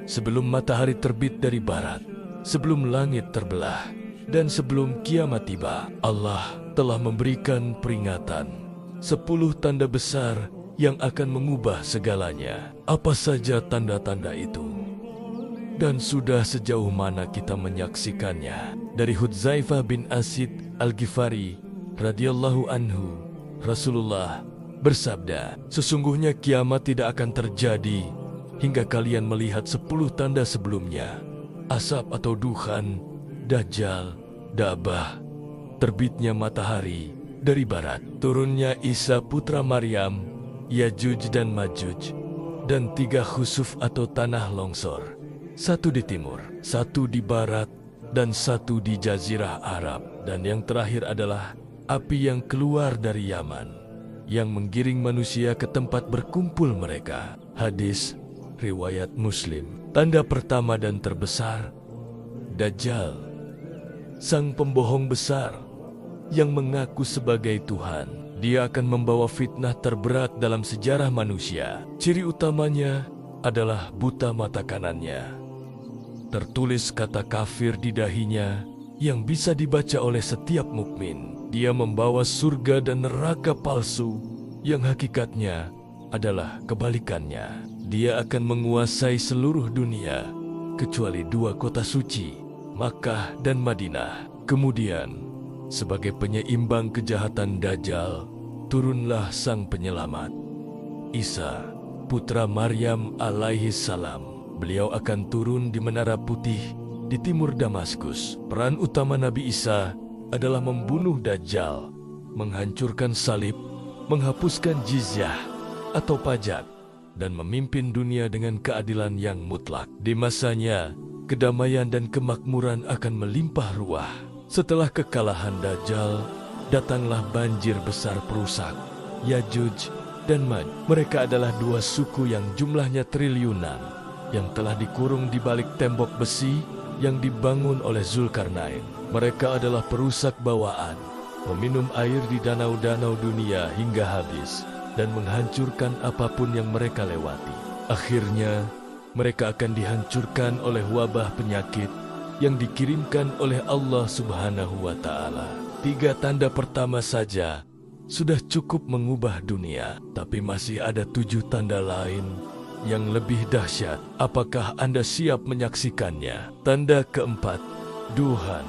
sebelum matahari terbit dari barat, sebelum langit terbelah, dan sebelum kiamat tiba. Allah telah memberikan peringatan, 10 tanda besar yang akan mengubah segalanya. Apa saja tanda-tanda itu? Dan sudah sejauh mana kita menyaksikannya? Dari Hudzaifah bin Asid Al-Ghifari radhiyallahu anhu, Rasulullah bersabda, sesungguhnya kiamat tidak akan terjadi hingga kalian melihat 10 tanda sebelumnya: asap atau dukhan, Dajjal, Da'bah, terbitnya matahari dari barat, turunnya Isa putra Maryam, Yajuj dan Majuj, dan 3 khusuf atau tanah longsor, 1 di timur, 1 di barat, dan 1 di Jazirah Arab. Dan yang terakhir adalah api yang keluar dari Yaman, yang menggiring manusia ke tempat berkumpul mereka. Hadis riwayat Muslim. Tanda pertama dan terbesar, Dajjal, sang pembohong besar yang mengaku sebagai Tuhan. Dia akan membawa fitnah terberat dalam sejarah manusia. Ciri utamanya adalah buta mata kanannya. Tertulis kata kafir di dahinya yang bisa dibaca oleh setiap mukmin. Dia membawa surga dan neraka palsu yang hakikatnya adalah kebalikannya. Dia akan menguasai seluruh dunia kecuali 2 kota suci, Makkah dan Madinah. Kemudian, sebagai penyeimbang kejahatan Dajjal, turunlah sang penyelamat, Isa, putra Maryam alaihi salam. Beliau akan turun di Menara Putih di timur Damaskus. Peran utama Nabi Isa adalah membunuh Dajjal, menghancurkan salib, menghapuskan jizyah atau pajak, dan memimpin dunia dengan keadilan yang mutlak. Di masanya, kedamaian dan kemakmuran akan melimpah ruah. Setelah kekalahan Dajjal, datanglah banjir besar perusak, Yajuj dan Maj. Mereka adalah 2 suku yang jumlahnya triliunan, yang telah dikurung di balik tembok besi yang dibangun oleh Zulkarnain. Mereka adalah perusak bawaan, meminum air di danau-danau dunia hingga habis, dan menghancurkan apapun yang mereka lewati. Akhirnya, mereka akan dihancurkan oleh wabah penyakit yang dikirimkan oleh Allah Subhanahu wa Ta'ala. 3 tanda pertama saja sudah cukup mengubah dunia, tapi masih ada 7 tanda lain yang lebih dahsyat. Apakah Anda siap menyaksikannya? Tanda keempat, Duhan,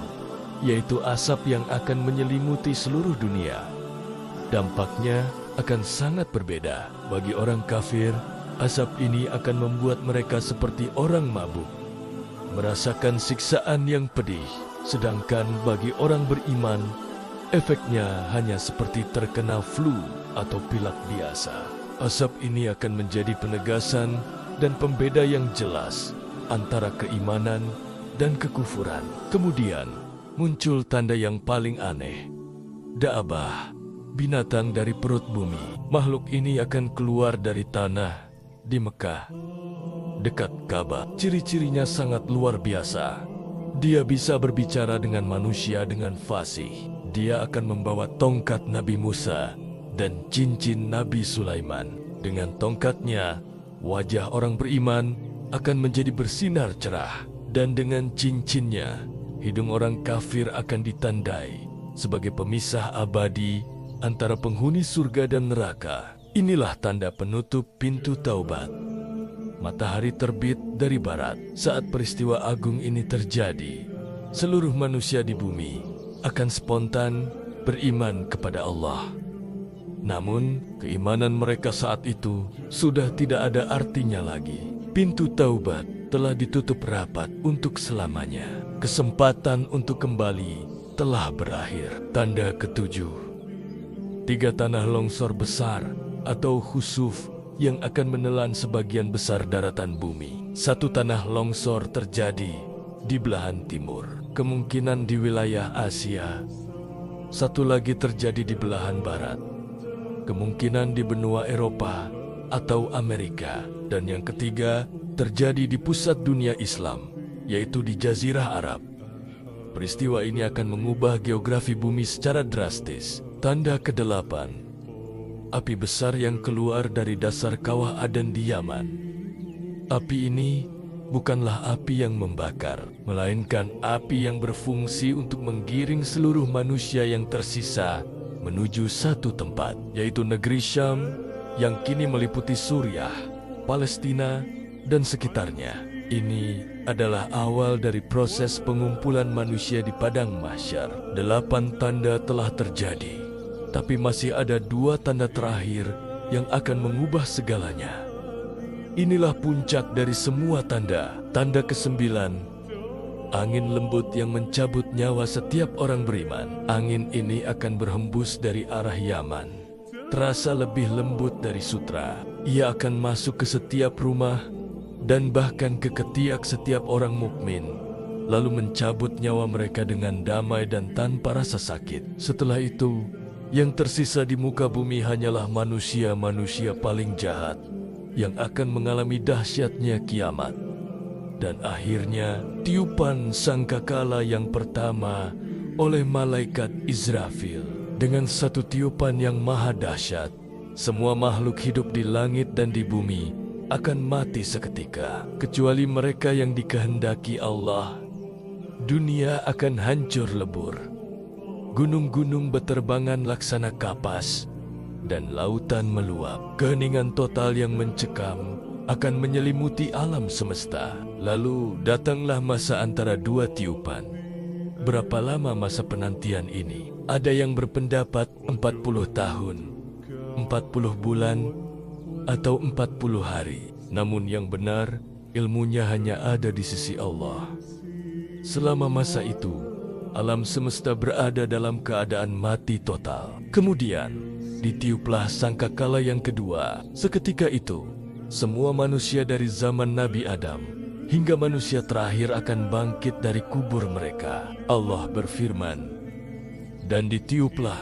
yaitu asap yang akan menyelimuti seluruh dunia. Dampaknya akan sangat berbeda. Bagi orang kafir, asap ini akan membuat mereka seperti orang mabuk, merasakan siksaan yang pedih. Sedangkan bagi orang beriman, efeknya hanya seperti terkena flu atau pilek biasa. Asap ini akan menjadi penegasan dan pembeda yang jelas antara keimanan dan kekufuran. Kemudian muncul tanda yang paling aneh, Da'bah, binatang dari perut bumi. Makhluk ini akan keluar dari tanah di Mekah, dekat Ka'bah. Ciri-cirinya sangat luar biasa. Dia bisa berbicara dengan manusia dengan fasih. Dia akan membawa tongkat Nabi Musa dan cincin Nabi Sulaiman. Dengan tongkatnya, wajah orang beriman akan menjadi bersinar cerah. Dan dengan cincinnya, hidung orang kafir akan ditandai sebagai pemisah abadi antara penghuni surga dan neraka. Inilah tanda penutup pintu taubat. Matahari terbit dari barat. Saat peristiwa agung ini terjadi, seluruh manusia di bumi akan spontan beriman kepada Allah. Namun, keimanan mereka saat itu sudah tidak ada artinya lagi. Pintu taubat telah ditutup rapat untuk selamanya. Kesempatan untuk kembali telah berakhir. Tanda ketujuh, 3 tanah longsor besar atau khusuf yang akan menelan sebagian besar daratan bumi. 1 tanah longsor terjadi di belahan timur, kemungkinan di wilayah Asia. 1 lagi terjadi di belahan barat, kemungkinan di benua Eropa atau Amerika. Dan yang ketiga terjadi di pusat dunia Islam, yaitu di Jazirah Arab. Peristiwa ini akan mengubah geografi bumi secara drastis. Tanda ke-8, api besar yang keluar dari dasar kawah Aden di Yaman. Api ini bukanlah api yang membakar, melainkan api yang berfungsi untuk menggiring seluruh manusia yang tersisa menuju satu tempat, yaitu negeri Syam yang kini meliputi Suriah, Palestina, dan sekitarnya. Ini adalah awal dari proses pengumpulan manusia di padang mahsyar. 8 tanda telah terjadi, tapi masih ada 2 tanda terakhir yang akan mengubah segalanya. Inilah puncak dari semua tanda. Tanda ke-9, angin lembut yang mencabut nyawa setiap orang beriman. Angin ini akan berhembus dari arah Yaman, terasa lebih lembut dari sutra. Ia akan masuk ke setiap rumah dan bahkan ke ketiak setiap orang mukmin, lalu mencabut nyawa mereka dengan damai dan tanpa rasa sakit. Setelah itu, yang tersisa di muka bumi hanyalah manusia-manusia paling jahat yang akan mengalami dahsyatnya kiamat. Dan akhirnya, tiupan sangkakala yang pertama oleh malaikat Israfil. Dengan satu tiupan yang maha dahsyat, semua makhluk hidup di langit dan di bumi akan mati seketika, kecuali mereka yang dikehendaki Allah. Dunia akan hancur lebur, gunung-gunung berterbangan laksana kapas, dan lautan meluap. Keheningan total yang mencekam akan menyelimuti alam semesta. Lalu datanglah masa antara 2 tiupan. Berapa lama masa penantian ini? Ada yang berpendapat 40 tahun, 40 bulan, atau 40 hari. Namun yang benar, ilmunya hanya ada di sisi Allah. Selama masa itu, alam semesta berada dalam keadaan mati total. Kemudian, ditiuplah sangkakala yang kedua. Seketika itu, semua manusia dari zaman Nabi Adam hingga manusia terakhir akan bangkit dari kubur mereka. Allah berfirman, dan ditiuplah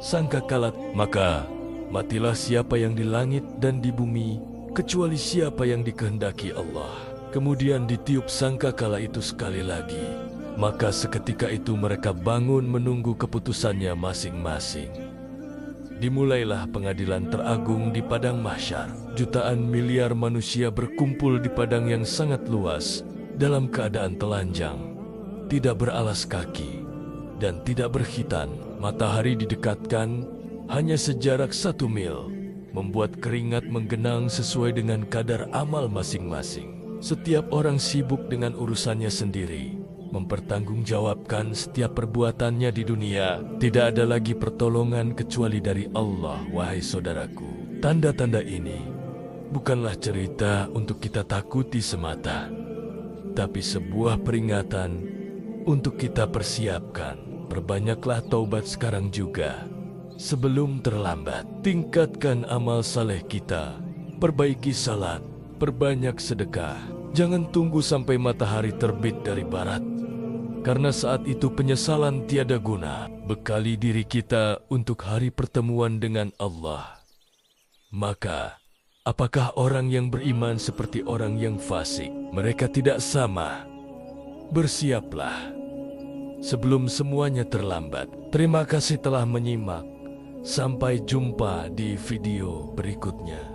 sangkakala, maka matilah siapa yang di langit dan di bumi, kecuali siapa yang dikehendaki Allah. Kemudian ditiup sangkakala itu sekali lagi. Maka seketika itu mereka bangun menunggu keputusannya masing-masing. Dimulailah pengadilan teragung di padang mahsyar. Jutaan miliar manusia berkumpul di padang yang sangat luas dalam keadaan telanjang, tidak beralas kaki, dan tidak berkhitan. Matahari didekatkan hanya sejarak 1 mil, membuat keringat menggenang sesuai dengan kadar amal masing-masing. Setiap orang sibuk dengan urusannya sendiri, mempertanggungjawabkan setiap perbuatannya di dunia. Tidak ada lagi pertolongan kecuali dari Allah, wahai saudaraku. Tanda-tanda ini bukanlah cerita untuk kita takuti semata, tapi sebuah peringatan untuk kita persiapkan. Perbanyaklah taubat sekarang juga, sebelum terlambat. Tingkatkan amal saleh kita, perbaiki salat, perbanyak sedekah. Jangan tunggu sampai matahari terbit dari barat, karena saat itu penyesalan tiada guna. Bekali diri kita untuk hari pertemuan dengan Allah. Maka, apakah orang yang beriman seperti orang yang fasik? Mereka tidak sama. Bersiaplah sebelum semuanya terlambat. Terima kasih telah menyimak. Sampai jumpa di video berikutnya.